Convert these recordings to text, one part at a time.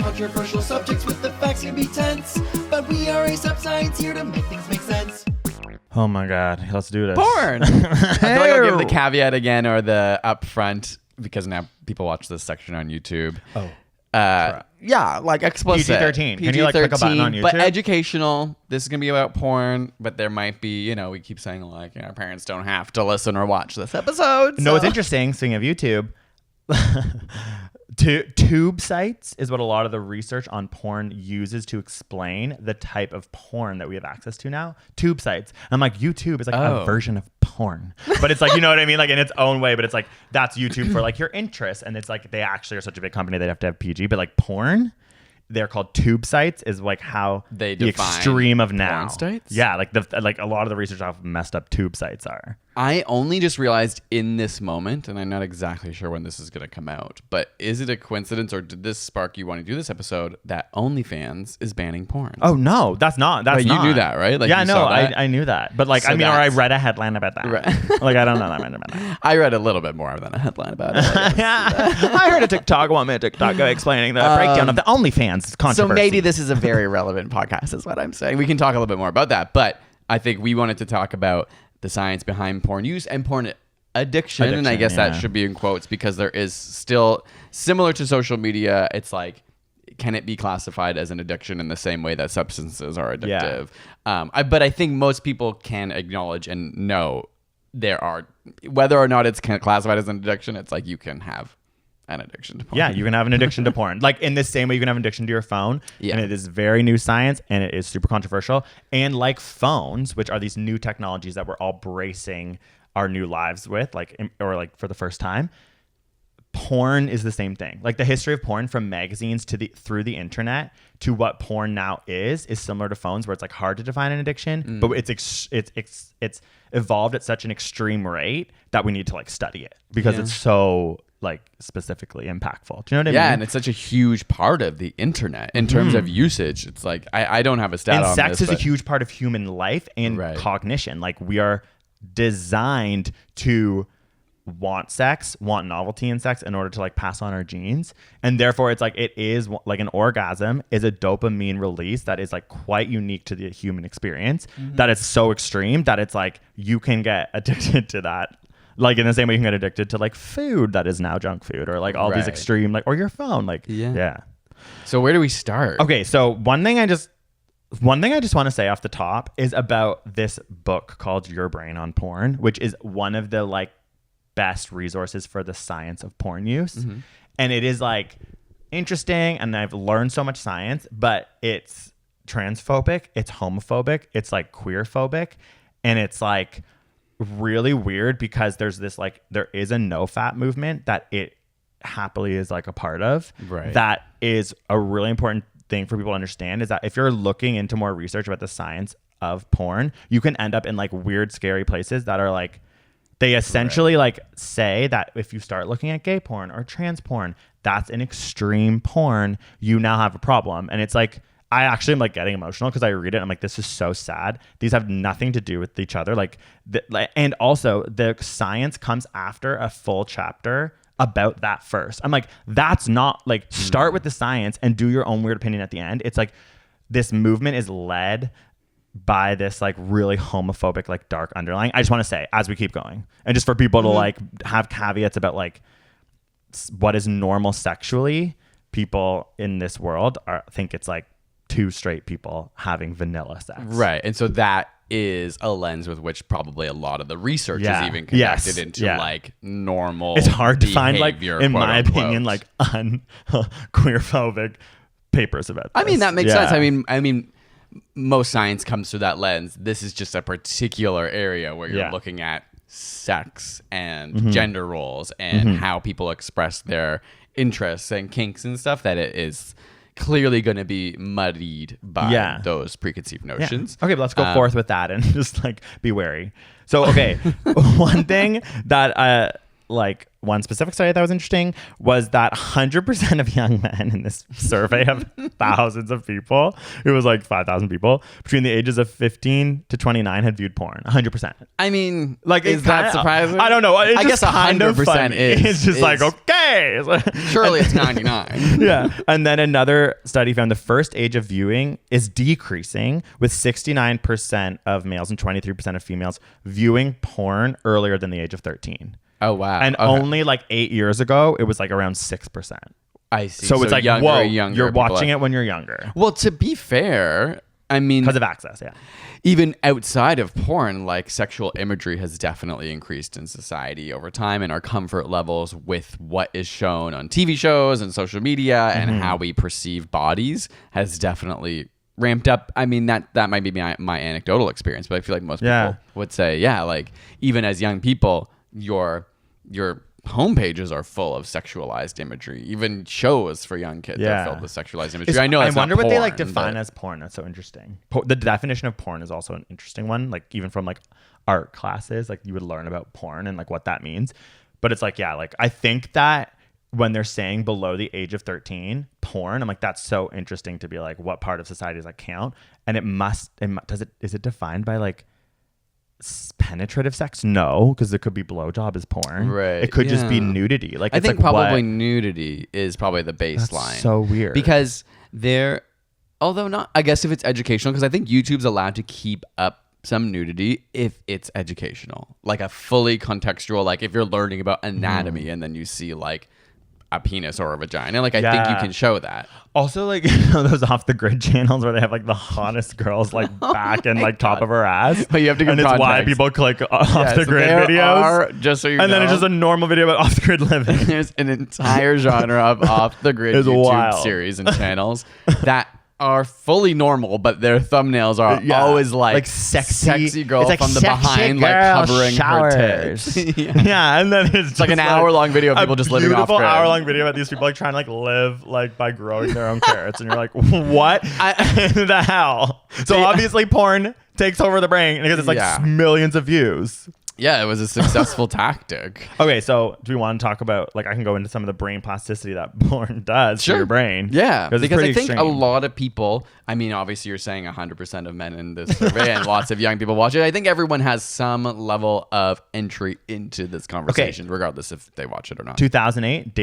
controversial subjects with the facts can be tense. But we are A$AP Science here to make things make sense. Oh my God, let's do this. Porn. I feel like I'll give the caveat again or the upfront because now people watch this section on YouTube. Oh. Yeah, like explicit. PG-13. Can you like click a button on YouTube? But educational. This is going to be about porn, but there might be, we keep saying like our parents don't have to listen or watch this episode. No, it's interesting, speaking of YouTube, tube sites is what a lot of the research on porn uses to explain the type of porn that we have access to now. Tube sites. I'm like, YouTube is like a version of porn. But it's like, you know what I mean? Like in its own way, but it's like, that's YouTube for like your interests. And it's like, they actually are such a big company, they have to have PG, but like porn, they're called tube sites is like how they the extreme of now. Porn sites? Yeah, like a lot of the research how messed up tube sites are. I only just realized in this moment, and I'm not exactly sure when this is going to come out, but is it a coincidence or did this spark you want to do this episode that OnlyFans is banning porn? Oh, no, that's not. That's but not. you knew that, right? Like yeah, you no, saw that? I knew that. But like, So or I read a headline about that. Right. Like, I don't know that much about that. I read a little bit more than a headline about it. Yeah, I heard a TikTok, 1 minute TikTok explaining the breakdown of the OnlyFans controversy. So maybe this is a very relevant podcast is what I'm saying. We can talk a little bit more about that, but I think we wanted to talk about the science behind porn use and porn addiction, and I guess that should be in quotes because there is still, similar to social media, it's like, can it be classified as an addiction in the same way that substances are addictive? Yeah. But I think most people can acknowledge and know there are, whether or not it's classified as an addiction, it's like you can have an addiction to porn. Yeah, you can have an addiction to porn. Like in the same way you can have an addiction to your phone. Yeah. And it is very new science and it is super controversial. And like phones, which are these new technologies that we're all bracing our new lives with, or for the first time, porn is the same thing. Like the history of porn from magazines through the internet to what porn now is similar to phones, where it's like hard to define an addiction, but it's evolved at such an extreme rate that we need to like study it because it's so like specifically impactful. Do you know what I mean? Yeah, and it's such a huge part of the internet in terms of usage. It's like I don't have a stat on sex this, is a huge part of human life and cognition. Like we are designed to want sex, want novelty in sex in order to like pass on our genes, and therefore it's like it is like an orgasm is a dopamine release that is like quite unique to the human experience, that it's so extreme that it's like you can get addicted to that. Like in the same way you can get addicted to like food that is now junk food, or like all these extreme, like, or your phone, like yeah. So where do we start? Okay, so one thing I just want to say off the top is about this book called Your Brain on Porn, which is one of the like best resources for the science of porn use. And it is like interesting, and I've learned so much science, but it's transphobic, it's homophobic, it's like queerphobic, and it's like really weird because there's this like there is a no fat movement that it happily is like a part of. Right. That is a really important thing for people to understand, is that if you're looking into more research about the science of porn, you can end up in like weird, scary places that are like, they essentially like say that if you start looking at gay porn or trans porn, that's an extreme porn, you now have a problem. And it's like, I actually am like getting emotional because I read it and I'm like, this is so sad. These have nothing to do with each other. And also the science comes after a full chapter about that first. I'm like, that's not like, start with the science and do your own weird opinion at the end. It's like this movement is led by this like really homophobic, like dark underlying. I just want to say as we keep going, and just for people to like have caveats about like what is normal sexually, people in this world think it's like two straight people having vanilla sex. Right. And so that is a lens with which probably a lot of the research is even conducted into like normal. It's hard to find like, in my unquote. opinion, like queerphobic papers about this. I mean, that makes sense. I mean, most science comes through that lens. This is just a particular area where you're looking at sex and gender roles and how people express their interests and kinks and stuff, that it is clearly going to be muddied by those preconceived notions. Okay, but let's go forth with that and just like be wary. So, okay, one thing that like one specific study that was interesting was that 100% of young men in this survey of thousands of people, it was like 5,000 people between the ages of 15 to 29 had viewed porn. 100%. I mean, like, is that surprising? I don't know. It's I just guess kind of 100% funny. is. It's just like, okay. Surely it's 99. Yeah. And then another study found the first age of viewing is decreasing, with 69% of males and 23% of females viewing porn earlier than the age of 13. Oh, wow. And only like 8 years ago, it was like around 6%. I see. So it's like, younger, you're watching it when you're younger. Well, to be fair, I mean, because of access, yeah. Even outside of porn, like sexual imagery has definitely increased in society over time, and our comfort levels with what is shown on TV shows and social media and how we perceive bodies has definitely ramped up. I mean, that might be my anecdotal experience, but I feel like most people would say, yeah, like even as young people, your homepages are full of sexualized imagery. Even shows for young kids are filled with sexualized imagery. I know. I wonder what they like porn, define as porn. That's so interesting. The definition of porn is also an interesting one. Like even from like art classes, like you would learn about porn and like what that means. But it's like, yeah, like I think that when they're saying below the age of 13 porn, I'm like, that's so interesting to be like, what part of society does that count? And is it defined by like penetrative sex? No, because it could be blowjob is porn, right? It could just be nudity. Like I it's think like probably nudity is probably the baseline. That's so weird because although not, I guess if it's educational, because I think YouTube's allowed to keep up some nudity if it's educational, like a fully contextual, like if you're learning about anatomy and then you see like a penis or a vagina, like I think you can show that. Also, like, you know, those off the grid channels where they have like the hottest girls like back and like top of her ass. But you have to give and context. It's why people click off the grid videos. Just so you know. And then it's just a normal video about off the grid living. There's an entire genre of off the grid YouTube series and channels that are fully normal, but their thumbnails are always like sexy girl like from the behind, like covering showers. her tits. Yeah, and then it's like an hour-long video of people just living off grid. Beautiful hour-long video about these people like trying to like live like by growing their own carrots, and you're like, what the hell? So obviously, porn takes over the brain because it's like millions of views. Yeah, it was a successful tactic. Okay, so do we want to talk about, like, I can go into some of the brain plasticity that porn does to your brain? Yeah, because I think extreme. a lot of people, I mean, obviously you're saying 100% of men in this survey and lots of young people watch it. I think everyone has some level of entry into this conversation, regardless if they watch it or not. 2008,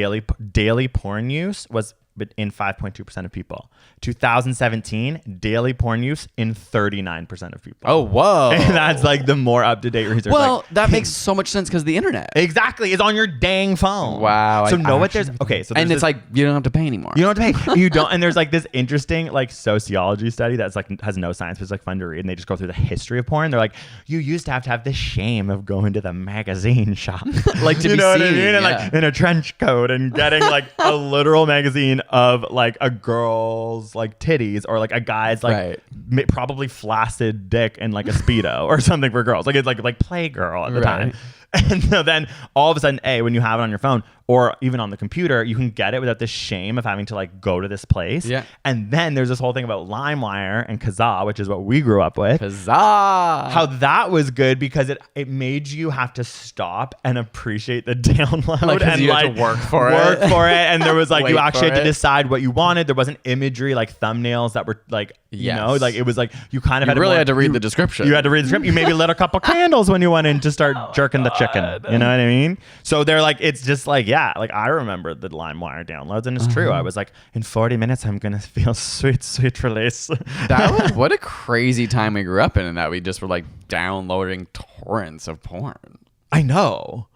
daily porn use was in 5.2% of people. 2017, daily porn use in 39% of people. Oh, whoa. And that's like the more up-to-date research. Well, like, that makes so much sense because the internet. Exactly. It's on your dang phone. Wow. So know what there's... Okay, so and it's like, you don't have to pay anymore. You don't have to pay. You don't. And there's like this interesting like sociology study that's like has no science, but it's like fun to read. And they just go through the history of porn. They're like, you used to have the shame of going to the magazine shop. Like to you be know seen. What I mean? And like in a trench coat and getting like a literal magazine of like a girl's like titties or like a guy's like probably flaccid dick and like a Speedo or something for girls. Like it's like Playgirl at the time. And so then all of a sudden, when you have it on your phone or even on the computer, you can get it without the shame of having to like go to this place. Yeah. And then there's this whole thing about LimeWire and Kazaa, which is what we grew up with. Kazaa. How that was good because it made you have to stop and appreciate the download. Like, and you like had to work for it. And there was like, you actually had to it. decide what you wanted. There wasn't imagery like thumbnails that were like, you know, like it was like, you kind of had to read the description. You had to read the description. You maybe lit a couple candles when you went in to start jerking the chicken. You know what I mean? So they're like, it's just like, like I remember the LimeWire downloads and it's true. I was like, in 40 minutes, I'm going to feel sweet, sweet release. That was, what a crazy time we grew up in and that we just were like downloading torrents of porn. I know.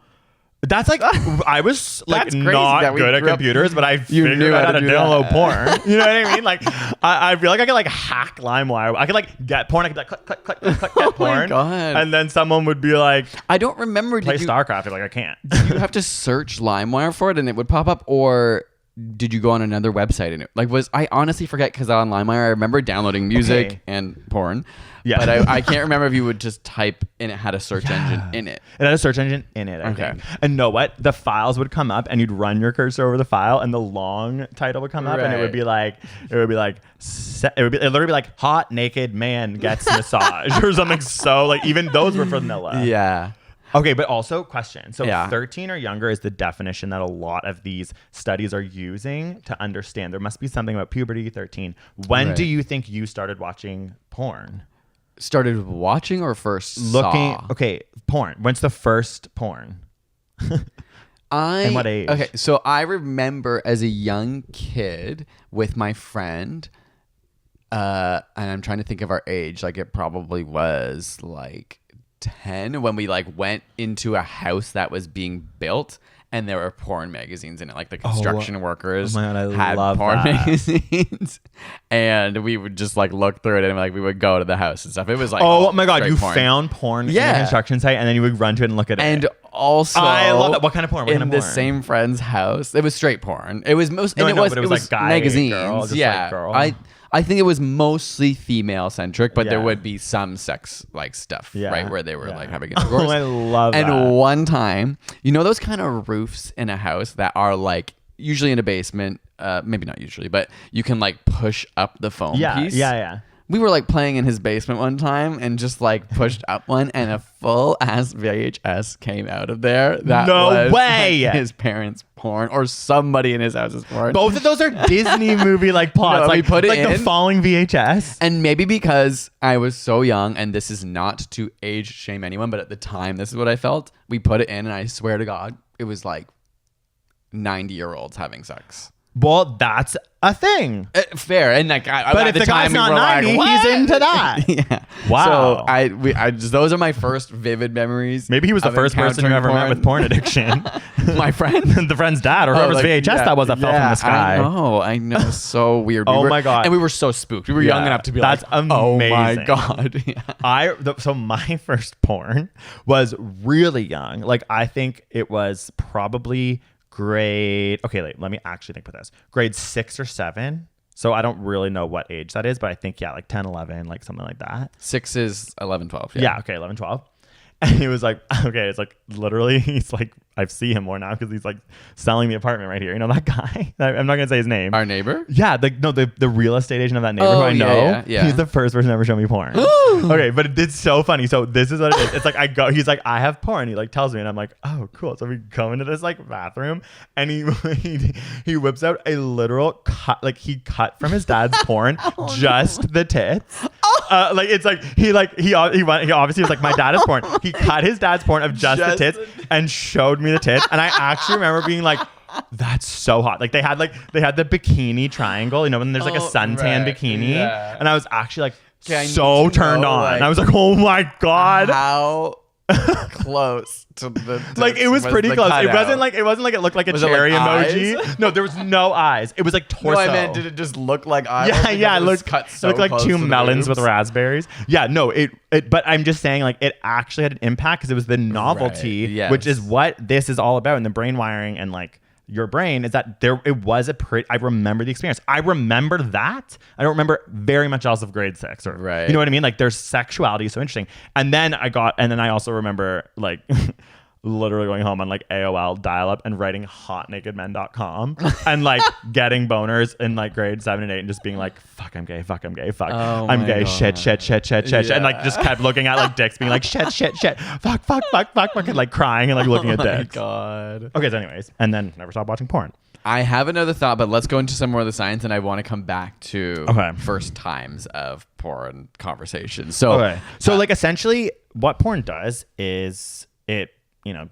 That's like, I was like not good at computers, but I figured out how to download porn. You know what I mean? Like, I feel like I could like hack LimeWire. I could like get porn. I could like click, get porn. My God. And then someone would be like, I don't remember. Play StarCraft. You're like, I can't. Did you have to search LimeWire for it and it would pop up, or did you go on another website and it like I honestly forget because on LimeWire I remember downloading music and porn. Yeah. But I can't remember if you would just type and it had a search engine in it. It had a search engine in it, I think. And know what? The files would come up and you'd run your cursor over the file and the long title would come up and it would literally be like hot naked man gets massage or something. So like even those were vanilla. Yeah. Okay, but also question. So Yeah. 13 or younger is the definition that a lot of these studies are using to understand. There must be something about puberty, 13. When do Right. you think you started watching porn? Started watching or first Looking, saw? okay, porn. When's the first porn? And what age? Okay, so I remember as a young kid with my friend, and I'm trying to think of our age. Like it probably was like 10 when we like went into a house that was being built. And there were porn magazines in it, like the construction workers oh my God, I had love porn that. magazines, and we would just like look through it, and like we would go to the house and stuff. It was like, Oh my God, straight you porn. found porn in Yeah. a construction site and then you would run to it and look at And it. also, I love that. What kind of porn? What in kind of the porn? same friend's house, it was straight porn. It was most, No, and I know, it but was like guy, magazines. girl, just yeah, like girl. I think it was mostly female centric, but there Yeah. would be some sex like stuff, Yeah. right, where they were Yeah. like having intercourse. Oh, I love and that. one time, you know those kind of roofs in a house that are like usually in a basement, maybe not usually, but you can like push up the foam piece. Yeah. We were like playing in his basement one time and just like pushed up one, and a full ass VHS came out of there. That No was way! like, his parents' porn or somebody in his house's porn. Both of those are Disney movie like plots. No, we like put it like the in. falling VHS. And maybe because I was so young, and this is not to age shame anyone, but at the time, this is what I felt. We put it in, and I swear to God, it was like 90-year-olds having sex. Well, that's a thing. Fair, and like, But at if the the time guy's not we were 90, like, he's "What?" into that. Yeah. Wow. So I just, those are my first vivid memories. Maybe he was the of first person you ever encountering met with porn addiction. My friend. The friend's dad or whoever's like, VHS yeah, that was that fell from yeah, the sky. I know. So weird. Oh my God. And we were so spooked. We were young Yeah, enough to be that's like, oh my amazing. God. Yeah. So my first porn was really young. Like I think it was probably grade. Okay, let me actually think about this. Grade 6 or 7. So I don't really know what age that is, but I think like 10, 11, like something like that. 6 is 11, 12. Yeah, okay, 11, 12. And he was like, okay, it's like literally, he's like, I see him more now because he's like selling the apartment right here. You know that guy? I'm not gonna say his name. Our neighbor? Yeah, the real estate agent of that neighbor Oh, who I know. yeah. He's the first person to ever show me porn. Okay, but it's so funny. So this is what it is. It's like he's like, I have porn. He like tells me, and I'm like, oh, cool. So we go into this like bathroom, and he whips out a literal cut. Like he cut from his dad's porn just the tits. Like it's like he obviously was like, my dad is porn. He cut his dad's porn of just the tits and showed me the tits, and I actually remember being like, that's so hot. Like they had the bikini triangle, you know, when there's like a suntan right. bikini, Yeah. and I was actually like Okay, I need so to turned know, on. like, I was like, oh my God. How close to the Like it was pretty the close. It cutout? wasn't like it looked like a Was it, like, cherry eyes? emoji. No, there was no eyes. It was like torso. No, I meant, did it just look like eyes? Yeah. It looked cut so looked like close two to the melons with boobs? raspberries. Yeah, no, it. But I'm just saying, like, it actually had an impact because it was the novelty, Right, yes. which is what this is all about, and the brain wiring and like your brain is that there. It was a pretty. I remember the experience. I remember that. I don't remember very much else of grade 6 or Right. You know what I mean? Like, there's sexuality is so interesting, and then I also remember like. Literally going home on like AOL dial-up and writing hotnakedmen.com and like getting boners in like grade 7 and 8 and just being like, fuck, I'm gay, fuck, I'm gay, fuck, Oh I'm my gay, God. shit, and like just kept looking at like dicks being like shit, fuck, and like crying and like looking at Oh my dicks. God. Okay, so anyways, and then never stopped watching porn. I have another thought, but let's go into some more of the science, and I want to come back to Okay. first times of porn conversations. So, So like essentially what porn does is it, you know,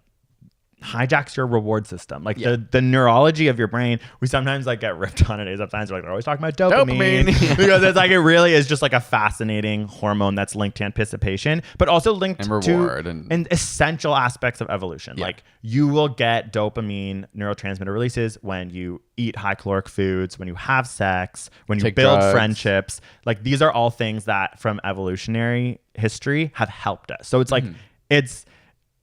hijacks your reward system, like the neurology of your brain. We sometimes like get ripped on it. Sometimes we're always talking about dopamine. Because it's like it really is just like a fascinating hormone that's linked to anticipation, but also linked And reward to and essential aspects of evolution. Yeah. Like you will get dopamine neurotransmitter releases when you eat high caloric foods, when you have sex, when you Take build drugs. friendships. Like these are all things that from evolutionary history have helped us. So it's like it's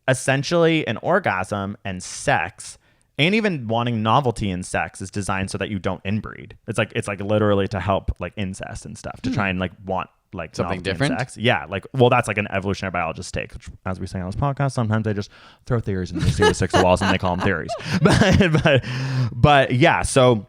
essentially an orgasm and sex, and even wanting novelty in sex is designed so that you don't inbreed. It's like literally to help like incest and stuff, to try and like want like Something novelty in different? sex. Yeah, like well, that's like an evolutionary biologist take, which, as we say on this podcast, sometimes they just throw theories and they see what sticks to walls and they call them theories. But yeah, so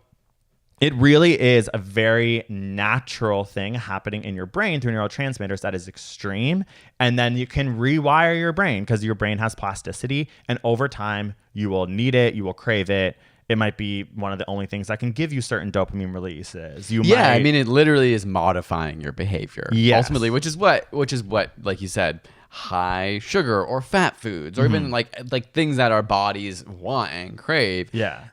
it really is a very natural thing happening in your brain through neurotransmitters that is extreme. And then you can rewire your brain because your brain has plasticity. And over time, you will need it. You will crave it. It might be one of the only things that can give you certain dopamine releases. I mean, it literally is modifying your behavior. Yes. Ultimately, which is what, like you said, high sugar or fat foods, or even like things that our bodies want and crave. Yeah.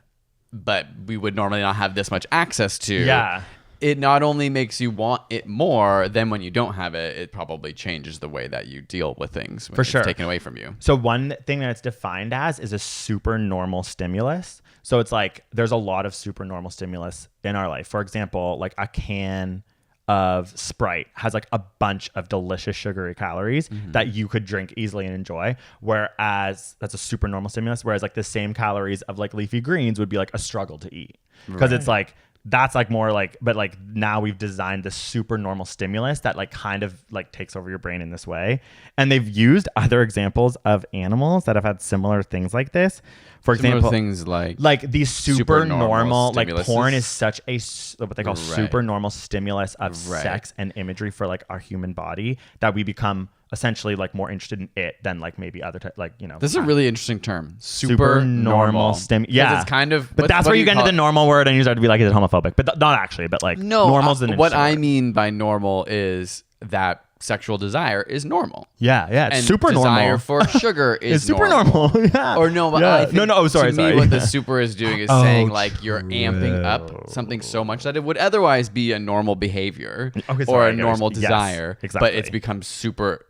But we would normally not have this much access to. Yeah. It not only makes you want it more, then when you don't have it, it probably changes the way that you deal with things when For sure. it's taken away from you. So one thing that it's defined as is a super normal stimulus. So it's like there's a lot of super normal stimulus in our life. For example, like a can of Sprite has like a bunch of delicious sugary calories that you could drink easily and enjoy, whereas that's a super normal stimulus, whereas like the same calories of like leafy greens would be like a struggle to eat because it's like that's like more like, but like now we've designed this super normal stimulus that like kind of like takes over your brain in this way. And they've used other examples of animals that have had similar things like this. For example, things like these super normal like stimuluses. porn is such a what they call super normal stimulus of Right. sex and imagery for like our human body that we become essentially like more interested in it than like maybe other like This is a really interesting term. super normal stim. Yeah, it's kind of. But that's where you get into the normal word and you start to be like, is it homophobic? But not actually. But like normal's an what interesting I word. mean by normal is that sexual desire is normal. Yeah, it's And super desire normal. for sugar is It's super normal. Yeah. Or no, but Yeah. I think Oh, sorry, to me, sorry. what the super is doing is Oh, saying like you're amping up something so much that it would otherwise be a normal behavior Okay, or sorry, I a get normal what you- yes, desire, but exactly. it's become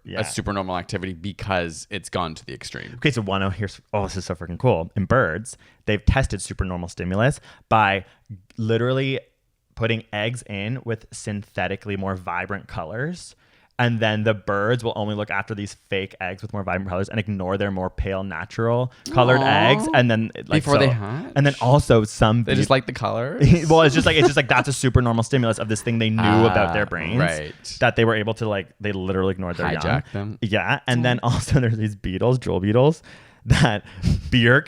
Yeah. a super normal activity because it's gone to the extreme. Okay, so this is so freaking cool. In birds, they've tested supernormal stimulus by literally putting eggs in with synthetically more vibrant colors. And then the birds will only look after these fake eggs with more vibrant colors and ignore their more pale, natural colored eggs. And then Before they hatch? And then also some They just like the color. well, it's just like that's a super normal stimulus of this thing they knew about their brains, right. that they were able to like they literally ignored their Hijack young. them. Yeah, and then also there's these beetles, jewel beetles, that beer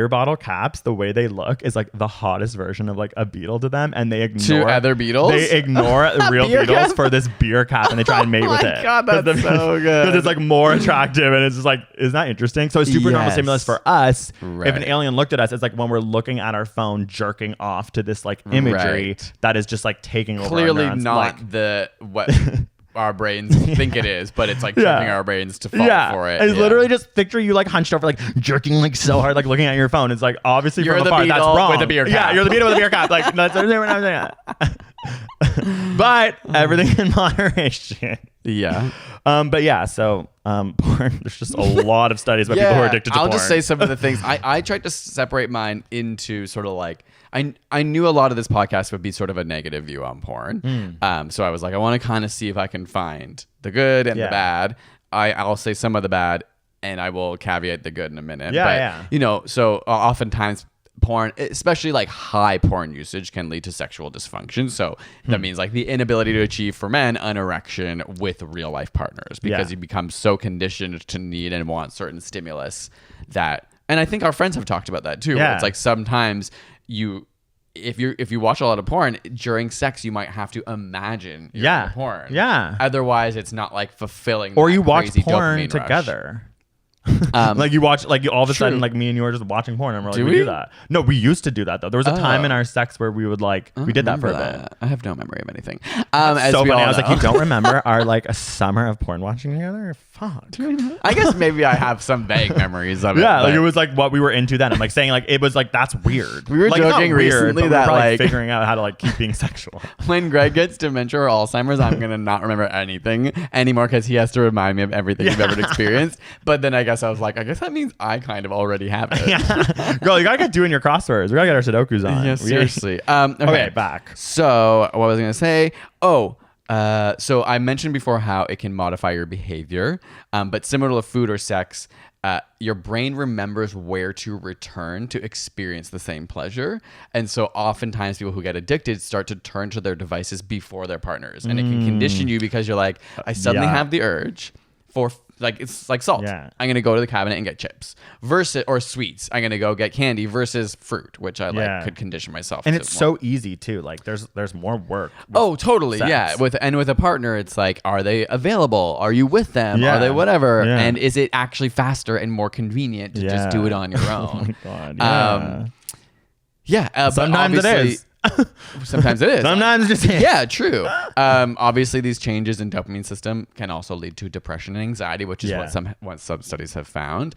bottle caps, the way they look is like the hottest version of like a beetle to them, and they ignore other beetles? They ignore the real Beer beetles cap? for this beer cap, and they try and mate with it. God, that's so good. Because it's like more attractive, and it's just like, isn't that interesting? So it's super normal Yes. stimulus for us. If an Right. alien looked at us, it's like when we're looking at our phone, jerking off to this like imagery Right. that is just like taking over. Clearly our neurons. not Like, what our brains think it is, but it's like tricking our brains to fall for it. It's Yeah. literally just picture you like hunched over, like jerking like so hard, like looking at your phone. It's like obviously You're from the afar, that's beetle wrong. with a beer cap. Yeah, you're the beetle with a beer cap. Like that's what I'm saying. But everything in moderation. Yeah. But yeah, so porn. There's just a lot of studies about people who are addicted to I'll porn. just say some of the things. I tried to separate mine into sort of like I knew a lot of this podcast would be sort of a negative view on porn. So I was like, I want to kind of see if I can find the good and the bad. I'll say some of the bad, and I will caveat the good in a minute. Yeah. You know, so oftentimes porn, especially like high porn usage, can lead to sexual dysfunction. So that means like the inability to achieve for men an erection with real life partners because you become so conditioned to need and want certain stimulus that, and I think our friends have talked about that too. Where it's like sometimes if you watch a lot of porn during sex, you might have to imagine you're in the porn. Yeah. Otherwise, it's not like fulfilling. Or that you watch crazy porn dopamine rush. together. Like you watch, like you all of a sudden, like me and you were just watching porn, and we're like, Do we we? do that. No, we used to do that though. There was a time in our sex where we would like we did that for a bit. I have no memory of anything. As So we funny. all I was like, know. you don't remember our like a summer of porn watching together? Fuck. I guess maybe I have some vague memories of it. Yeah, like but- it was like what we were into then. I'm like saying like it was like that's weird. We were like, it's not joking weird, recently but that, we're probably like- figuring out how to like keep being sexual. when Greg gets dementia or Alzheimer's, I'm gonna not remember anything anymore because he has to remind me of everything we've ever experienced. But then I guess I was like, I guess that means I kind of already have it. Yeah, girl, you gotta get doing your crosswords. We gotta get our Sudokus on. Yeah, We- seriously. Okay, back. So what was I gonna say? So I mentioned before how it can modify your behavior, but similar to food or sex, your brain remembers where to return to experience the same pleasure. And so oftentimes people who get addicted start to turn to their devices before their partners. And it can condition you because you're like, I suddenly Yeah. have the urge. for like it's like salt. Yeah. I'm gonna go to the cabinet and get chips versus or sweets. I'm gonna go get candy versus fruit, which I like could condition myself. And to it's more. so easy too. Like there's more work. Oh, totally. sex. Yeah. With a partner, it's like, are they available? Are you with them? Yeah. Are they whatever? Yeah. And is it actually faster and more convenient to just do it on your own? Oh my God, yeah. But Sometimes it obviously- is. Sometimes it is. Sometimes just Yeah, true. Obviously, these changes in dopamine system can also lead to depression and anxiety, which is what some studies have found.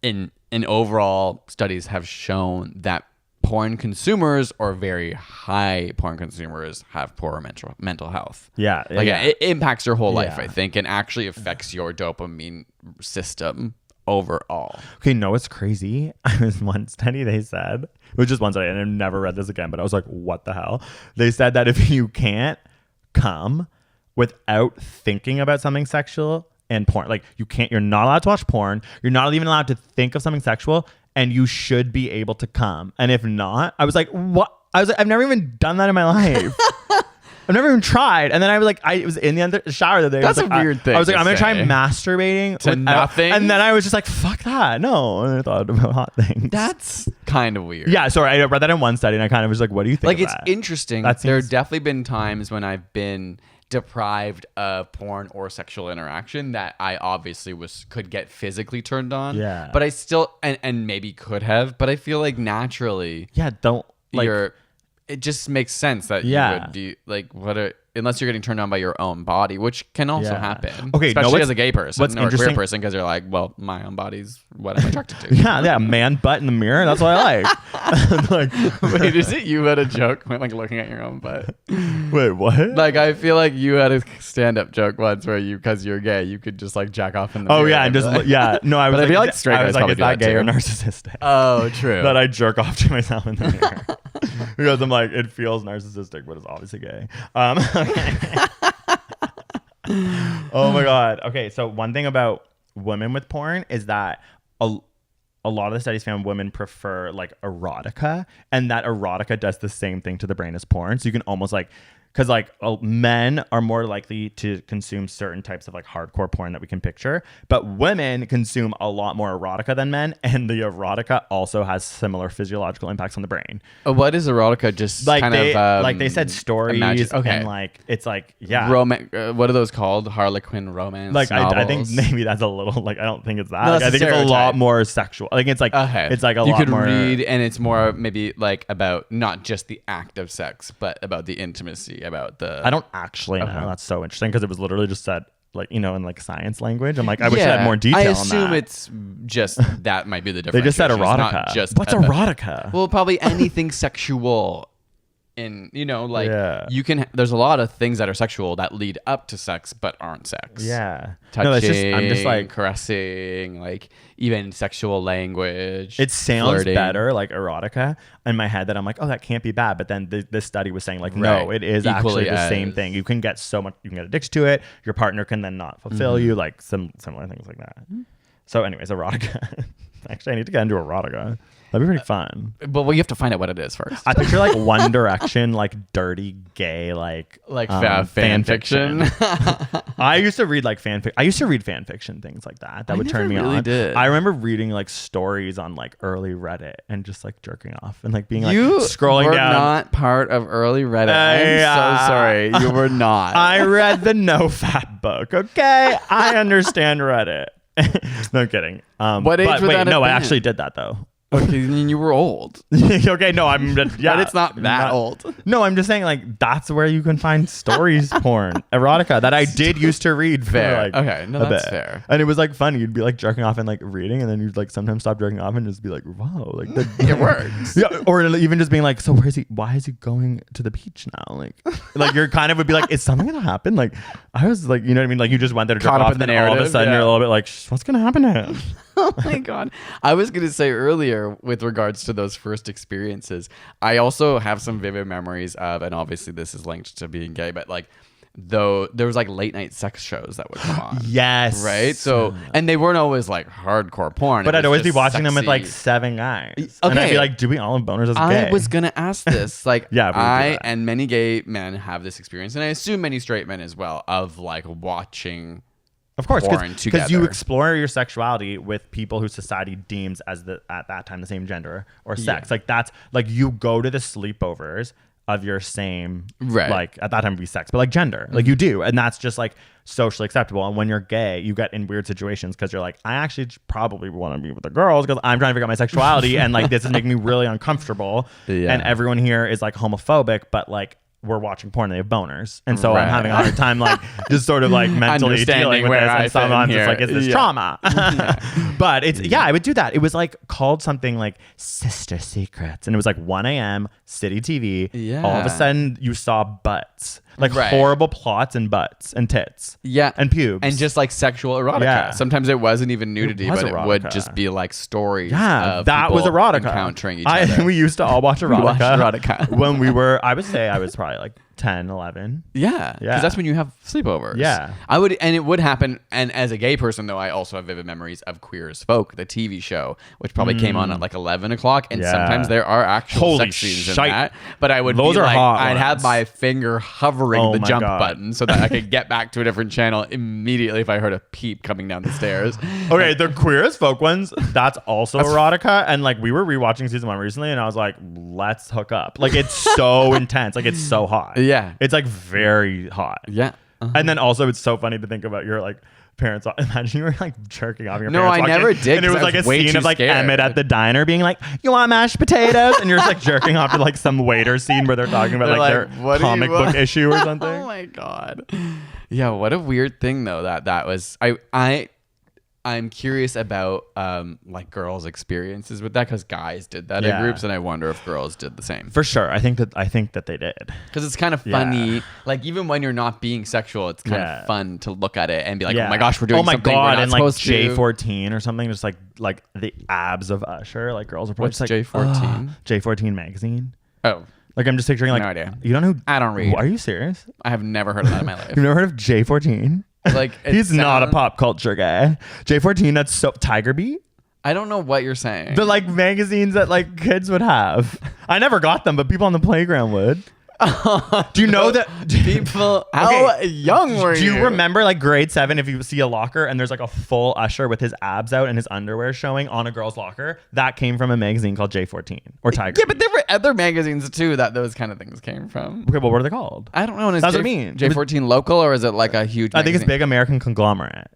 In overall, studies have shown that porn consumers or very high porn consumers have poorer mental health. Yeah, Like yeah. it impacts your whole life, Yeah. I think, and actually affects your dopamine system overall. Okay, no, it's crazy. I was one study they said, it was just one study, and I've never read this again, but I was like, what the hell? They said that if you can't come without thinking about something sexual and porn, like you're not allowed to watch porn, you're not even allowed to think of something sexual, and you should be able to come. And if not, I was like, what? I was like, I've never even done that in my life. I've never even tried. And then I was like, I was in the shower the other day. That's I was a weird thing I was like, to I'm going to try say. masturbating To nothing? And then I was just like, fuck that. No. And I thought about hot things. That's kind of weird. Yeah, sorry. I read that in one study and I kind of was like, what do you think Like, of it's that? interesting. That There seems- have definitely been times when I've been deprived of porn or sexual interaction that I obviously could get physically turned on. Yeah. But I still and maybe could have, but I feel like naturally Yeah, don't like it just makes sense that Yeah. you would be like unless you're getting turned on by your own body, which can also Yeah. happen. Okay, no, especially what's- as a gay person what's or a queer interesting- person, because you're like, well, my own body's what I'm attracted to. yeah, man butt in the mirror. That's what I like. Like, Wait, is it you had a joke when like looking at your own butt? wait, what? Like, I feel like you had a stand-up joke once where because you're gay, you could just like jack off in the Oh mirror yeah, and just like, yeah. No, I was But I like, feel like straight I was guys like, probably is do that that gay or too. narcissistic? Oh, true. That I jerk off to myself in the mirror because I'm like, it feels narcissistic, but it's obviously gay. Okay. Oh my God. Okay, so one thing about women with porn is that a lot of the studies found women prefer like erotica, and that erotica does the same thing to the brain as porn. So you can almost like, because like men are more likely to consume certain types of like hardcore porn that we can picture, but women consume a lot more erotica than men, and the erotica also has similar physiological impacts on the brain. What is erotica? Just Like kind they of like they said stories, okay. and like it's like yeah. What are those called? Harlequin romance. Like I think novels? maybe that's a little like I don't think it's that. No, Like, that's I a think it's a lot stereotype. more sexual. Like it's like it's like a you lot could more. read, and it's more maybe like about not just the act of sex, but about the intimacy, about the. I don't actually know. Okay. That's so interesting because it was literally just said like in like science language. I'm like I wish I had more detail. I on assume that. it's just that might be the They difference. just said It's erotica. not just What's about- erotica? Well, probably anything sexual. In like Yeah. you can. There's a lot of things that are sexual that lead up to sex but aren't sex. Yeah. Touching, No, that's just I'm just like caressing, like even sexual language. it sounds flirting. better like erotica in my head that I'm like, oh, that can't be bad. But then this study was saying like, no, Right. it is Equally actually the same as- thing. You can get so much, you can get addicted to it. Your partner can then not fulfill you, like similar things like that. So anyways, erotica. Actually, I need to get into erotica. That'd be pretty fun. But well, you have to find out what it is first. I picture like One Direction, like dirty gay, like fan fiction. I used to read like fanfic. I used to read fan fiction things like that. That I would turn me never really on. did. I remember reading like stories on like early Reddit and just like jerking off and like being like You scrolling were down. not part of early Reddit. I'm so sorry. You were not. I read the No Fap book. Okay, I understand Reddit. No I'm kidding. What age but would wait, that no, have I been? actually did that though. Okay, then you were old. Okay, no, I'm yeah. But it's not that old. No, I'm just saying like that's where you can find stories porn, erotica that I did used to read. For, Fair. like, Okay, no, a that's bit. fair. And it was like funny. You'd be like jerking off and like reading, and then you'd like sometimes stop jerking off and just be like, wow, like It works. Yeah, or even just being like, so where is he? Why is he going to the beach now? Like you're kind of would be like, is something gonna happen? Like I was like, you know what I mean? Like you just went there to jerk Caught up off, in the and then all of a narrative, sudden yeah. you're a little bit like, what's gonna happen to him? Oh my god. I was going to say earlier with regards to those first experiences, I also have some vivid memories of, and obviously this is linked to being gay, but like though there was like late night sex shows that would come on. Yes. Right? So, and they weren't always like hardcore porn. But It I'd was always be just watching them with like sexy. 7 guys. And I'd Okay. be like, do we all have boners as gay? I was going to ask this. Like, Yeah, we would do I that. and many gay men have this experience, and I assume many straight men as well, of like watching Of course, porn because together. you explore your sexuality with people who society deems as at that time the same gender or sex. Like that's like you go to the sleepovers of your same, like at that time it'd be sex, but like gender, like you do, and that's just like socially acceptable. And when you're gay, you get in weird situations because you're like, I actually probably want to be with the girls because I'm trying to figure out my sexuality, and like this is making me really uncomfortable. And everyone here is like homophobic, but like we're watching porn and they have boners, and so I'm having a hard time like just sort of like mentally dealing with this, and sometimes it's like, is this trauma? But it's I would do that. It was like called something like Sister Secrets, and it was like 1 a.m. city TV. All of a sudden you saw butts, like horrible plots and butts and tits, and pubes, and just like sexual erotica. Sometimes it wasn't even nudity, but it would just be like stories. Of that was erotica. Encountering each other. We used to all watch erotica. We watched erotica when we were. I would say I was probably like 10, 11. Because that's when you have sleepovers. I would, and it would happen. And as a gay person, though, I also have vivid memories of Queer as Folk, the TV show, which probably came on at like 11 o'clock. And sometimes there are actual sex scenes in that. But I would Those be are like, hot I'd ones. have my finger hovering the jump button so that I could get back to a different channel immediately if I heard a peep coming down the stairs. Okay, the Queer as Folk ones, that's also erotica. And like we were rewatching season 1 recently, and I was like, let's hook up. Like it's so intense. Like it's so hot. It's like very hot. And then also it's so funny to think about your like parents. Imagine you were like jerking off your parents. No, I never did. And it was like a scene of like scared. Emmett at the diner being like, you want mashed potatoes? And you're just like jerking off to like some waiter scene where they're talking about like their comic book issue or something. Oh my God. Yeah, what a weird thing though that was. I'm curious about like girls' experiences with that, because guys did that in groups, and I wonder if girls did the same. For sure, I think that they did, because it's kind of funny. Like even when you're not being sexual, it's kind of fun to look at it and be like, oh my gosh, we're doing something we're not and supposed like to. J14 or something, just like the abs of Usher. Like girls are probably What's just like J14? J14 magazine. Oh. Like I'm just picturing like No idea. You don't know who? I don't read. Are you serious? I have never heard of that in my life. You've never heard of J14? Like he's not a pop culture guy. J14, that's so Tiger Beat. I don't know what you're saying. The like magazines that like kids would have. I never got them, but people on the playground would. Do you know that people? How young were you? Do you remember like grade 7? If you see a locker and there's like a full Usher with his abs out and his underwear showing on a girl's locker, that came from a magazine called J14 or Tiger. Yeah, but there were other magazines too that those kind of things came from. Okay, well, what are they called? I don't know. That's what I mean. J14 local, or is it like a huge? I think it's big American conglomerate.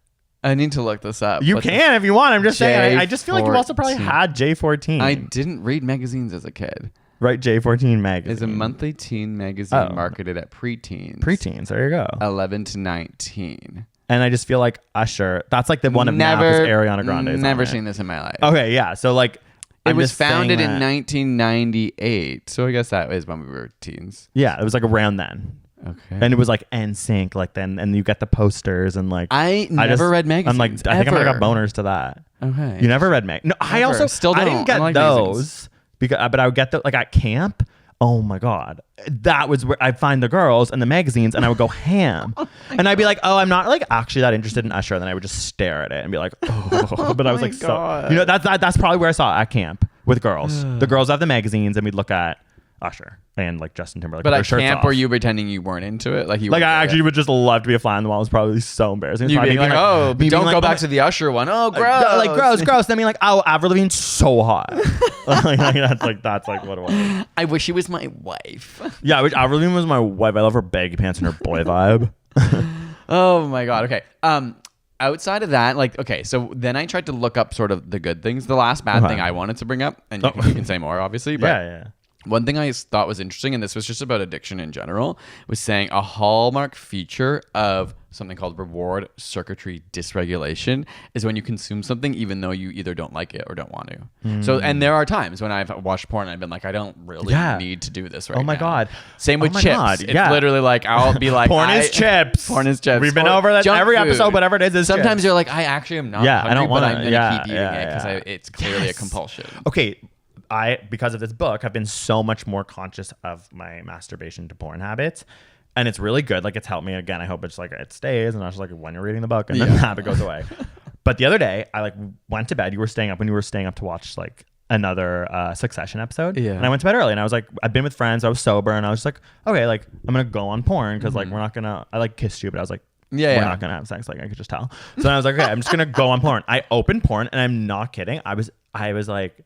I need to look this up. You can if you want. I'm just saying. I just feel like you also probably had J14. I didn't read magazines as a kid. Right, J14 magazine is a monthly teen magazine marketed at preteens. Preteens, there you go. 11 to 19. And I just feel like Usher, that's like the one of now is Ariana Grande. Never seen this in my life. Okay, yeah. So like it was founded in 1998. So I guess that is when we were teens. Yeah, it was like around then. Okay. And it was like NSYNC, like then, and you get the posters and like I never read magazines. I'm like, I think I might have got boners to that. Okay. You never read No, I also still don't. I didn't get like those. Magazines. Because, but I would get like at camp. Oh my God. That was where I'd find the girls and the magazines and I would go ham. And I'd be like, oh, I'm not like actually that interested in Usher. And then I would just stare at it and be like, oh. But I was like, God. so, you know, that's probably where I saw it at camp with girls. The girls have the magazines and we'd look at Usher and like Justin Timberlake. But at camp, were you pretending you weren't into it? Like I actually would just love to be a fly on the wall. It was probably so embarrassing. You'd be like, oh, don't go back to the Usher one. Oh, gross. Like gross. Then being like, oh, Avril Lavigne's so hot. that's like what it was. I wish she was my wife. Yeah, I wish Avril Lavigne was my wife. I love her baggy pants and her boy vibe. Oh my God. Okay. Outside of that, like, okay, so then I tried to look up sort of the good things. The last bad thing I wanted to bring up, and you can say more, obviously. But yeah. One thing I thought was interesting, and this was just about addiction in general, was saying a hallmark feature of something called reward circuitry dysregulation is when you consume something even though you either don't like it or don't want to. So, and there are times when I've watched porn and I've been like, I don't really need to do this right now. Oh my God. Same with chips. It's literally like, I'll be like, porn is chips. Porn is chips. We've been over that every episode, whatever it is Sometimes chips. You're like, I actually am not hungry, I don't want but I'm going to keep eating it because it's clearly a compulsion. Okay. Because of this book, I've been so much more conscious of my masturbation to porn habits. And it's really good. Like it's helped me again. I hope it's like it stays and not just like when you're reading the book and then the habit goes away. But the other day I like went to bed. You were staying up when you were staying up to watch like another Succession episode. Yeah. And I went to bed early and I was like, I've been with friends. I was sober and I was just like, okay, like I'm going to go on porn because like we're not going to, I like kissed you, but I was like, Yeah, we're not gonna have sex. Like I could just tell. So I was like, okay, I'm just gonna go on porn. I opened porn, and I'm not kidding. I was like,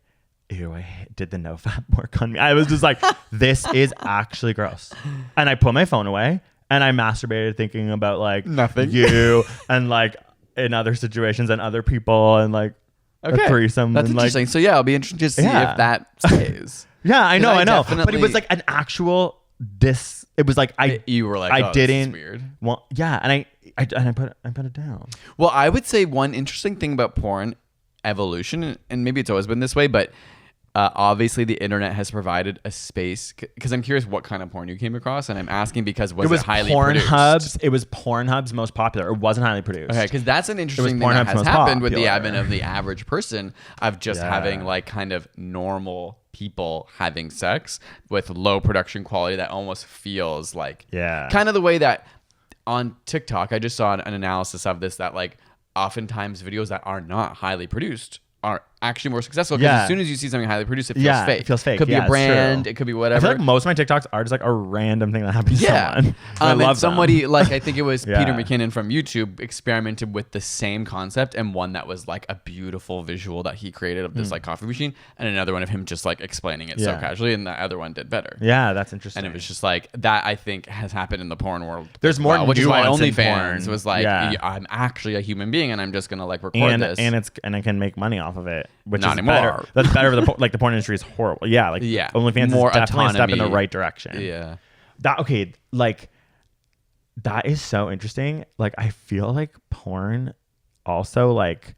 ew, did the nofap work on me? I was just like, this is actually gross. And I put my phone away, and I masturbated thinking about like Nothing. you and like in other situations and other people and like a threesome. That's and, interesting. Like, So yeah, I'll be interested to see Yeah. if that stays. yeah, I know. But it definitely- was like an actual. It was like You were like, I oh, this is didn't. weird. Well, yeah, and I put it down. Well, I would say one interesting thing about porn evolution, and maybe it's always been this way, but obviously the internet has provided a space. Because I'm curious what kind of porn you came across, and I'm asking because was it highly produced? It was Pornhub's most popular. It wasn't highly produced. Okay, because that's an interesting thing Pornhub's that has most happened with the popular. advent of the average person of just Yeah. having like kind of normal people having sex with low production quality that almost feels like kind of the way that on TikTok, I just saw an analysis of this that like oftentimes videos that are not highly produced are actually more successful because as soon as you see something highly produced, it feels fake. It feels fake. Could be a it's brand. true. It could be I whatever. feel like most of my TikToks are just like a random thing that happens to someone. I And love somebody them. like I think it was Yeah. Peter McKinnon from YouTube experimented with the same concept and one that was like a beautiful visual that he created of this like coffee machine and another one of him just like explaining it so Yeah. casually and the other one did better. Yeah, that's interesting. And it was just like that. I think has happened in the porn world. There's as more well, which is why nuance in OnlyFans porn. was like, Yeah. I'm actually a human being and I'm just gonna like record this. and I can make money off of it, which Not is anymore. better. That's better. For the porn industry is horrible. Yeah, like OnlyFans More is definitely a step in the autonomy. right direction. Yeah. That is so interesting. Like I feel like porn also like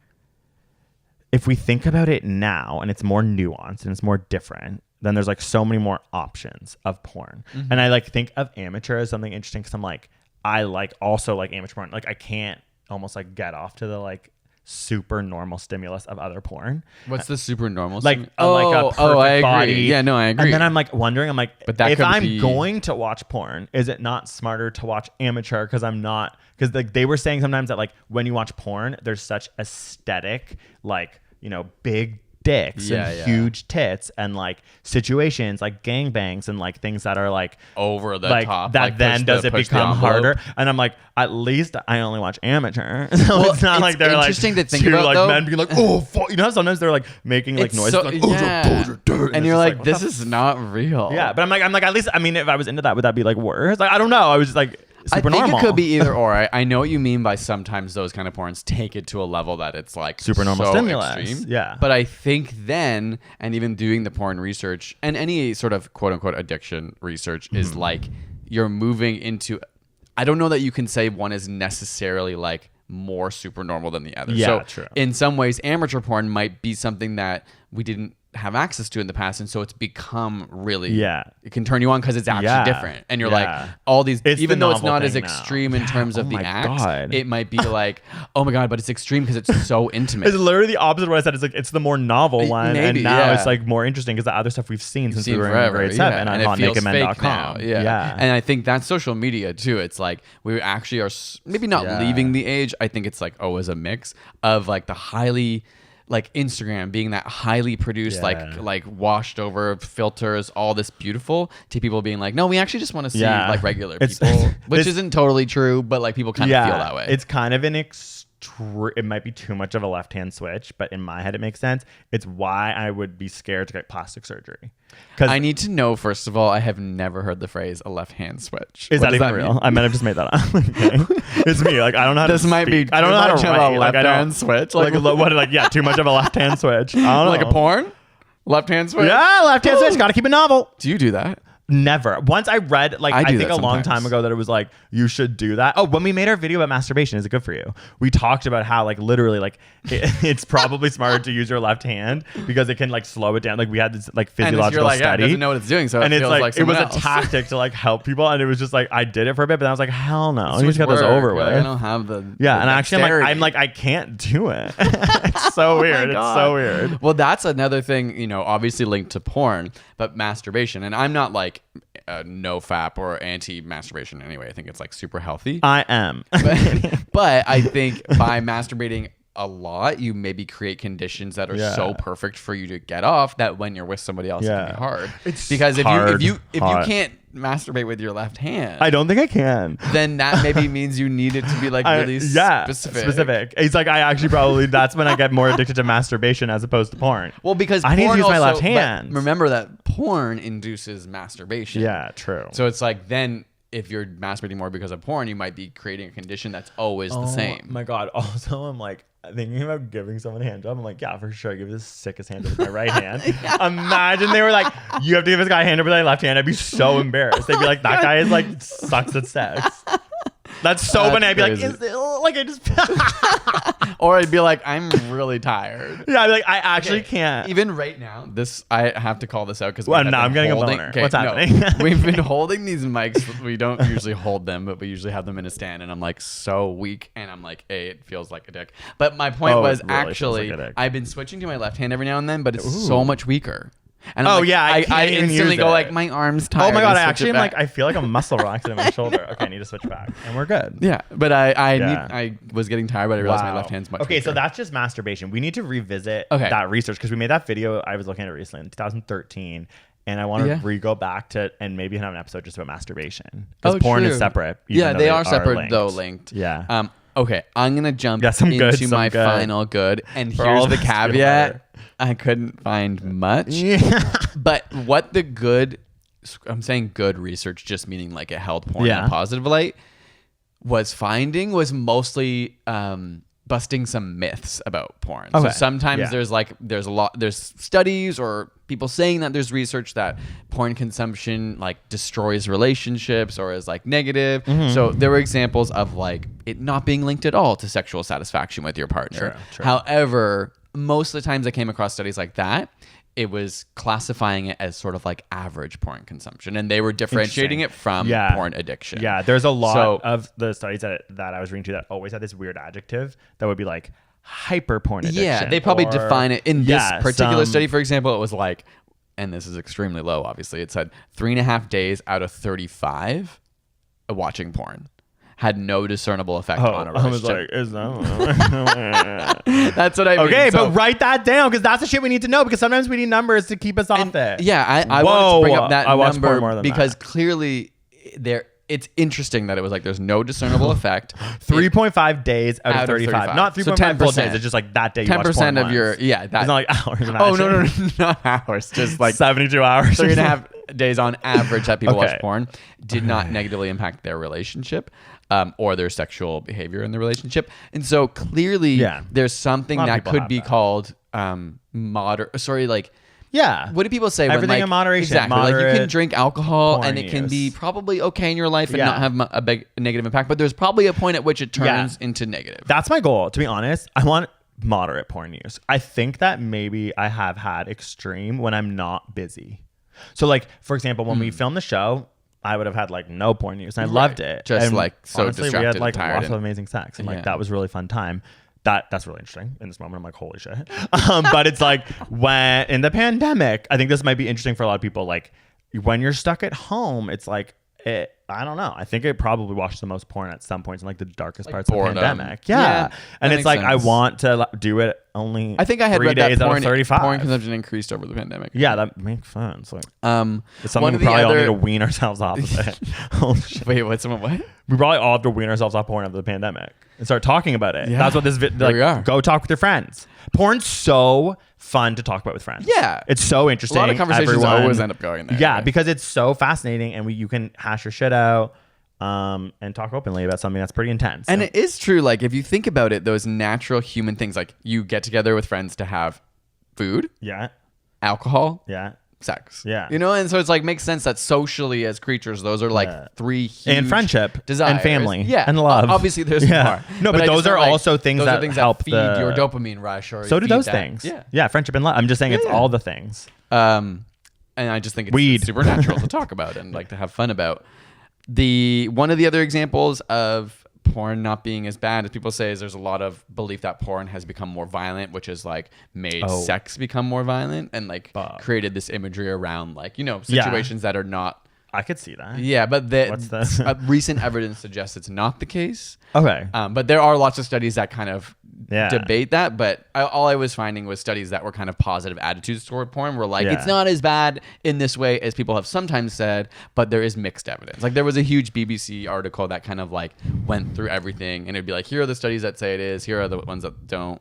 if we think about it now and it's more nuanced and it's more different, then there's like so many more options of porn. And I like think of amateur as something interesting because I'm like I like also like amateur porn. Like I can't almost like get off to the like super normal stimulus of other porn. What's the super normal? Like thing? like a perfect I agree. body. Yeah, no, I agree. And then I'm like wondering, I'm like, But that if could I'm be- going to watch porn, is it not smarter to watch amateur? Because I'm not, because like they were saying sometimes that like when you watch porn, there's such aesthetic, like, you know, big dicks and huge tits and like situations like gangbangs and like things that are like over the like top. that like then does it push the become envelope. harder? And I'm like, at least I only watch amateur. So Well, it's not like they're like interesting to think two about, like though. men being like, oh fuck. You know how sometimes they're like making like It's noises so- like, oh yeah. your balls are dirty. And it's you're just like, what this the is not real. yeah, but I'm like, at least, I mean, if I was into that, would that be like worse? Like, I don't know. I was just like super I think normal. it could be either or. I know what you mean by sometimes those kind of porns take it to a level that it's like Super normal so stimulus. extreme. Yeah. But I think then, and even doing the porn research and any sort of quote unquote addiction research Mm-hmm. is like you're moving into. I don't know that you can say one is necessarily like more super normal than the other. Yeah, so true. in some ways, amateur porn might be something that we didn't have access to in the past, and so it's become really it can turn you on because it's actually different, and you're like all these It's even the though it's novel not as thing now. extreme in terms of Oh the my acts, God. it might be like oh my god, but it's extreme because it's so intimate. It's literally the opposite of what I said. It's like it's the more novel one, maybe, and now yeah. it's like more interesting because the other stuff we've seen since we were forever, in grade 7 yeah. on And it feels fake hotnakedmen.com. now. Yeah. And I think that's social media too. It's like we actually are maybe not leaving the age. I think it's like always a mix of like the highly like Instagram being that highly produced like washed over filters, all this beautiful, to people being like, no, we actually just want to see like regular people, which isn't totally true, but like people kind of feel that way. It's kind of an it might be too much of a left-hand switch, but in my head it makes sense. It's why I would be scared to get plastic surgery. Because I need to know, first of all, I have never heard the phrase a left-hand switch. Is that even real? I might have just made that up. Okay. It's me. Like I don't know how to This might be speak. I don't know how to write. a Like I don't left-hand switch. like what like yeah, too much of a left-hand switch. I don't know. Like a porn? Left-hand switch? Yeah, left-hand switch. Got to keep it novel. Do you do that? Never. Once I read, like, I do think that a long sometimes. time ago that it was like, you should do that. Oh, when we made our video about masturbation, is it good for you? We talked about how, like, literally, like, it's probably smarter to use your left hand because it can, like, slow it down. Like, we had this, like, And physiological you're like, study. it doesn't know what it's doing, so and it it's feels like, it was someone a else. tactic to, like, help people. And it was just like, I did it for a bit, but then I was like, hell no. So You just got much this work. over with. Like, I don't have the Yeah, the and actually, dexterity. I'm like, I can't do it. It's so weird. It's God. so weird. Well, that's another thing, you know, obviously linked to porn, but masturbation. And I'm not like no fap or anti-masturbation anyway. I think it's like super healthy. I am. But I think by masturbating a lot, you maybe create conditions that are so perfect for you to get off that when you're with somebody else, it can be hard. It's because hard, if you can't masturbate with your left hand, I don't think I can. then that maybe means you need it to be like really specific. It's like I actually probably that's when I get more addicted to masturbation as opposed to porn. Well, because I need to use my left but hand. remember that porn induces masturbation. Yeah, true. So it's like then if you're masturbating more because of porn, you might be creating a condition that's always the same. Oh my God. Also, I'm like thinking about giving someone a hand job. I'm like, yeah, for sure. I give you the sickest hand job with my right hand. Imagine they were like, you have to give this guy a hand job with my left hand. I'd be so embarrassed. They'd be like, that guy is like sucks at sex. That's so funny. I'd be like, is it like I just or I'd be like, I'm really tired. Yeah, I'd be like, I actually can't. Even right now, I have to call this out because I'm getting a boner. Okay, what's happening? No, we've been holding these mics. We don't usually hold them, but we usually have them in a stand. And I'm like so weak, and I'm like, hey, it feels like a dick. But my point was it really actually, feels like a dick. I've been switching to my left hand every now and then, but it's so much weaker. And I I instantly go like, my arm's tired. Oh my God, I actually am like, I feel like a muscle relaxing in my shoulder. Okay, I need to switch back, and we're good. Yeah, but I was getting tired, but I realized my left hand's much Okay, weaker. so that's just masturbation. We need to revisit that research because we made that video I was looking at recently in 2013. And I want to go back to and maybe have an episode just about masturbation because porn is separate. Yeah, they are separate though, linked. Yeah. Okay, I'm gonna jump into my final good, and here's the caveat: I couldn't find much. But what the good, I'm saying good research, just meaning like it held porn in a positive light, was mostly busting some myths about porn. Okay. So sometimes there's studies or people saying that there's research that porn consumption like destroys relationships or is like negative. Mm-hmm. So there were examples of like it not being linked at all to sexual satisfaction with your partner. True. However, most of the times I came across studies like that, it was classifying it as sort of like average porn consumption, and they were differentiating it from porn addiction. Yeah, there's a lot of the studies that I was reading to that always had this weird adjective that would be like hyper porn addiction. Yeah, they probably define it in this particular study, for example. It was like, and this is extremely low, obviously. It said 3.5 days out of 35 watching porn had no discernible effect on a relationship. I was like, is that? That's what I mean. Okay, but write that down because that's the shit we need to know because sometimes we need numbers to keep us off it. Yeah, I wanted to bring up that number because clearly it's interesting that it was like there's no discernible effect. 3.5 days out of 35. Not 3.5 full days. It's just like that day you watch porn 10% of your, It's not like hours. No, not hours. Just like 72 hours. 3.5 days on average that people watch porn did not negatively impact their relationship. Or their sexual behavior in the relationship. And so clearly there's something that could be called what do people say? Everything when, in moderation. Exactly. Like you can drink alcohol and it can be probably okay in your life and not have a big negative impact, but there's probably a point at which it turns into negative. That's my goal. To be honest, I want moderate porn use. I think that maybe I have had extreme when I'm not busy. So like, for example, when we filmed the show, I would have had like no porn use and I loved it. Just and like so honestly, distracted, we had like tired lots of amazing sex and like that was really fun time. That's really interesting in this moment. I'm like, holy shit. But it's like when in the pandemic, I think this might be interesting for a lot of people. Like when you're stuck at home, it's like, I don't know. I think it probably watched the most porn at some points in like the darkest parts of the pandemic. Yeah. And it's like, sense. I want to do it only I think I had 3 read days that out of 35. porn consumption increased over the pandemic. Yeah, that makes sense. Like, it's one something we probably all need to wean ourselves off of it. Oh, shit. Wait, what? We probably all have to wean ourselves off porn after the pandemic and start talking about it. Yeah. That's what this go talk with your friends. Porn's so fun to talk about with friends. Yeah. It's so interesting. A lot of conversations always end up going there. Yeah, because it's so fascinating and you can hash your shit out and talk openly about something that's pretty intense. And it is true. Like if you think about it, those natural human things, like you get together with friends to have food. Yeah. Alcohol. Yeah. Sex. Yeah. You know, and so it's like makes sense that socially as creatures, those are like three huge and friendship desires. And family. Yeah. And love. Obviously there's more. No, but those are also things that help feed your dopamine rush or so do those that. things. Yeah. Yeah, friendship and love. I'm just saying it's all the things. And I just think it's super natural to talk about and like to have fun about. One of the other examples of porn not being as bad as people say is there's a lot of belief that porn has become more violent, which has like made sex become more violent and like created this imagery around like, you know, situations that are not. I could see that. Yeah, but recent evidence suggests it's not the case. Okay. But there are lots of studies that kind of debate that, but all I was finding was studies that were kind of positive attitudes toward porn were like, Yeah. it's not as bad in this way as people have sometimes said, but there is mixed evidence. Like there was a huge BBC article that kind of like went through everything, and it'd be like, here are the studies that say it is, here are the ones that don't.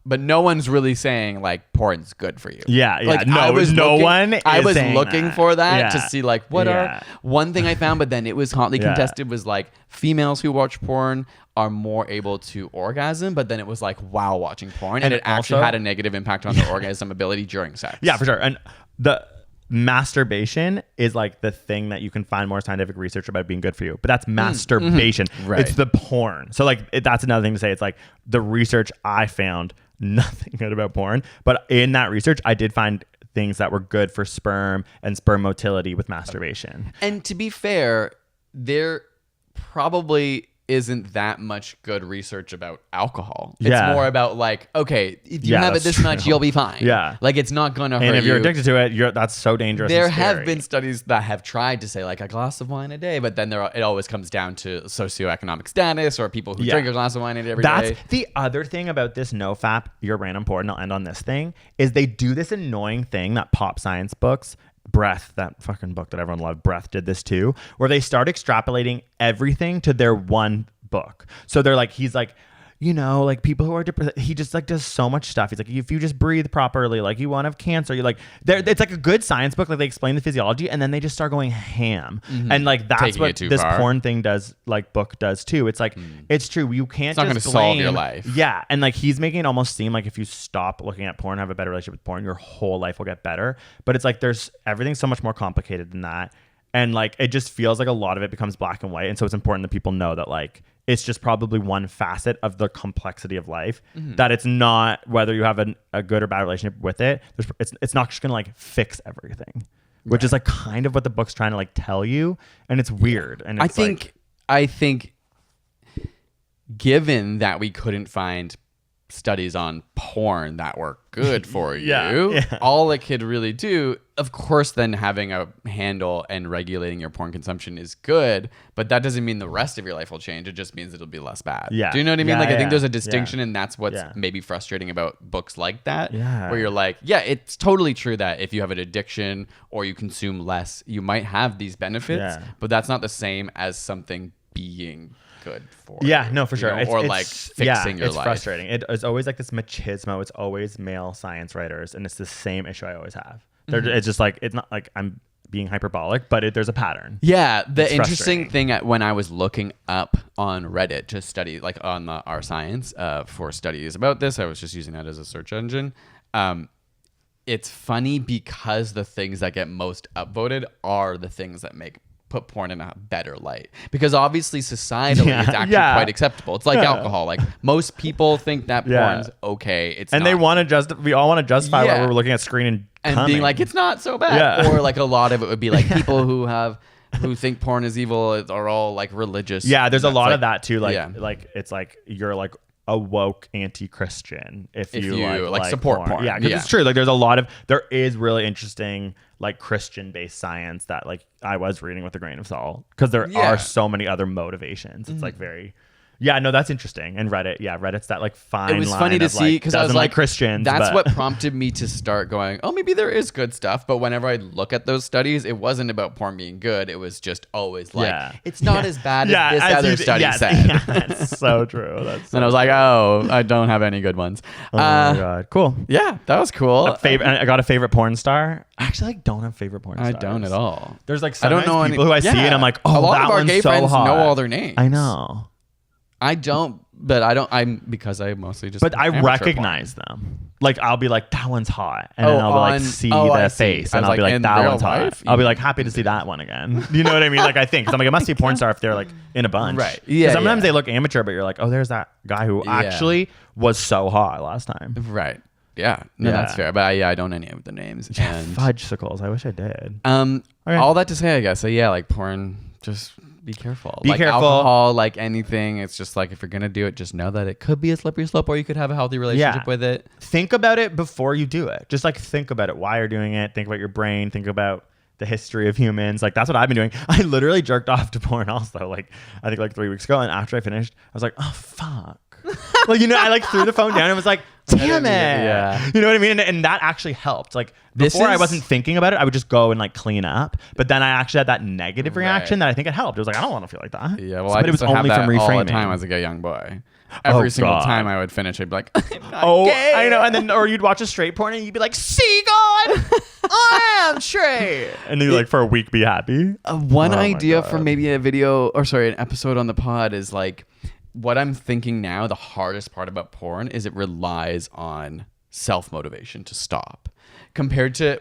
But no one's really saying like porn's good for you. Yeah, yeah. Like, No, I was no looking, one is I was saying looking that. for that Yeah. to see like what Yeah. are one thing I found, but then it was hotly Yeah. contested was like females who watch porn are more able to orgasm, but then it was like while watching porn, and it actually also- had a negative impact on their orgasm ability during sex. Yeah, for sure. And the masturbation is like the thing that you can find more scientific research about being good for you, but that's masturbation. Right. It's the porn. So like that's another thing to say. It's like the research I found nothing good about porn, but in that research I did find things that were good for sperm and sperm motility with masturbation. And to be fair, there probably isn't that much good research about alcohol. Yeah. It's more about like, okay, if you Yeah, have it that's this much, true. you'll be fine. Yeah. Like it's not gonna hurt And if you're you. addicted to it, that's so dangerous. There and have scary. been studies that have tried to say like a glass of wine a day, but then it always comes down to socioeconomic status or people who Yeah. drink a glass of wine every day. That's the other thing about this NoFap, your brain on porn, I'll end on this thing, is they do this annoying thing that pop science books, Breath, that fucking book that everyone loved, Breath did this too, where they start extrapolating everything to their one book. So they're like, he's like, you know, like people who are depressed, he just like does so much stuff. He's like, if you just breathe properly, like you won't have cancer. You're like, it's like a good science book. Like they explain the physiology and then they just start going ham. And like, that's Taking what it too this far. porn thing does, like book does too. It's like, it's true. You can't not just gonna solve your blame- life. Yeah. And like, he's making it almost seem like if you stop looking at porn, have a better relationship with porn, your whole life will get better. But it's like, everything's so much more complicated than that. And like, it just feels like a lot of it becomes black and white. And so it's important that people know that like, it's just probably one facet of the complexity of life, that it's not whether you have a good or bad relationship with it. It's not just going to like fix everything, which is like kind of what the book's trying to like tell you. And it's weird. And it's I think given that we couldn't find studies on porn that were good for you, Yeah. all it could really do, of course, then having a handle and regulating your porn consumption is good, but that doesn't mean the rest of your life will change. It just means it'll be less bad. Yeah. Do you know what I mean? Yeah, Like I think yeah, there's a yeah. distinction, and that's what's Yeah. maybe frustrating about books like that, Yeah. where you're like, yeah, it's totally true that if you have an addiction or you consume less, you might have these benefits, Yeah. but that's not the same as something being good for Yeah, you, no, for you sure. know, or like fixing your it's life. frustrating. It's always like this machismo. It's always male science writers, and it's the same issue I always have. It's just like, it's not like I'm being hyperbolic, but there's a pattern. Yeah, the It's interesting thing when I was looking up on Reddit to study, like on our science for studies about this, I was just using that as a search engine. It's funny because the things that get most upvoted are the things that put porn in a better light, because obviously societally Yeah, it's actually yeah. quite acceptable. It's like alcohol. Like most people think that Yeah. porn's okay. It's And not. they want to we all want to justify Yeah. why we're looking at screen and and coming. being like, it's not so bad. Yeah. Or like a lot of it would be like people who think porn is evil are all like religious. Yeah, there's a That's lot like- of that too. Like, yeah. like it's like you're like a woke anti-Christian if you like support porn. Yeah, because Yeah. it's true. Like there is really interesting like Christian-based science that like I was reading with a grain of salt, because there Yeah. are so many other motivations. It's like very. Yeah, no, that's interesting. And Reddit's that like fine. It was line funny to of, see because I was doesn't like Christians. That's but- what prompted me to start going, oh, maybe there is good stuff. But whenever I look at those studies, it wasn't about porn being good. It was just always like, Yeah. it's not Yeah. as bad Yeah, as this as other you- study yes, said. yeah, that's so true. That's so And I was like, oh, I don't have any good ones. oh my god, cool. Yeah, that was cool. I got a favorite porn star. Actually, I don't have favorite porn I stars. don't at all. There's like I don't sometimes know any people who I see yeah. and I'm like, oh, a lot that of our one's gay so friends hot. know all their names. I know, I don't, but I don't. I'm because I mostly just. but I amateur recognize them. Like I'll be like, that one's hot, and Oh, then I'll be like on- see oh, I the see. face, I and was I'll be like, like, in that real one's hot. life? I'll be like happy to see that one again. You know what I mean? Like I think 'cause I'm like, it must be a porn star if they're like in a bunch, Right. 'Cause Yeah, sometimes yeah. they look amateur, but you're like, oh, there's that guy who Yeah. actually was so hot last time. Right. Yeah. No, Yeah. that's fair. But I don't know any of the names. And Fudgesicles. I wish I did. okay. All that to say, I guess. So yeah, like porn, just be careful. Be like careful. Alcohol, like anything. It's just like if you're gonna do it, just know that it could be a slippery slope, or you could have a healthy relationship with it. Think about it before you do it. Just like think about it, why you're doing it. Think about your brain. Think about the history of humans. Like that's what I've been doing. I literally jerked off to porn also. Like I think like 3 weeks ago, and after I finished, I was like, oh fuck. Like, you know, I like threw the phone down and was like, damn it. Yeah. You know what I mean? And that actually helped. Like before I wasn't thinking about it. I would just go and like clean up. But then I actually had that negative reaction that I think it helped. It was like, I don't want to feel like that. Yeah, well, but it was only from reframing. all the time as like a young boy. Every single time I would finish, I'd be like, I'm not gay. I know. And then, or you'd watch a straight porn and you'd be like, see, God, I am straight. And then you like for a week be happy. One idea for maybe a video, or sorry, an episode on the pod is like, what I'm thinking now, the hardest part about porn is it relies on self-motivation to stop. Compared to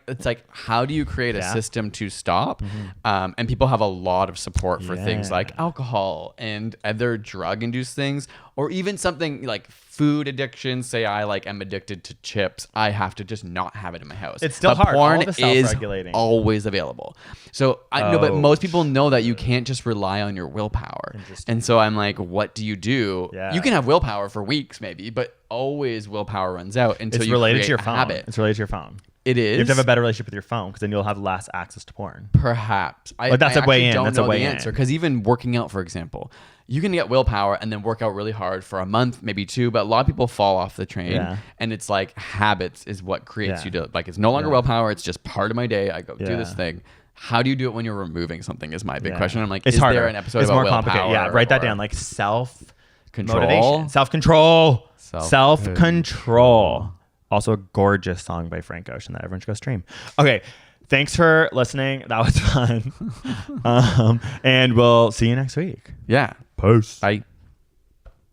it's like, how do you create a system to stop? And people have a lot of support for things like alcohol and other drug-induced things, or even something like food addiction. Say I like am addicted to chips, I have to just not have it in my house. It's still hard. Porn All of is always available. So I know, but most people know that you can't just rely on your willpower. And so I'm like, what do? You can have willpower for weeks, maybe, but always willpower runs out until it's you related create to your a phone. habit. It's related to your phone. It is. You have to have a better relationship with your phone because then you'll have less access to porn. Perhaps. That's a way in. That's a way in. Because even working out, for example, you can get willpower and then work out really hard for a month, maybe 2. But a lot of people fall off the train, and it's like habits is what creates you to like. It's no longer willpower. It's just part of my day. I go do this thing. How do you do it when you're removing something? Is my big question. I'm like, is there an episode about willpower? Complicated. Yeah, write that down. Like Control. Self-control. Also a gorgeous song by Frank Ocean that everyone should go stream. Okay. Thanks for listening. That was fun. And we'll see you next week. Yeah. Peace. Bye.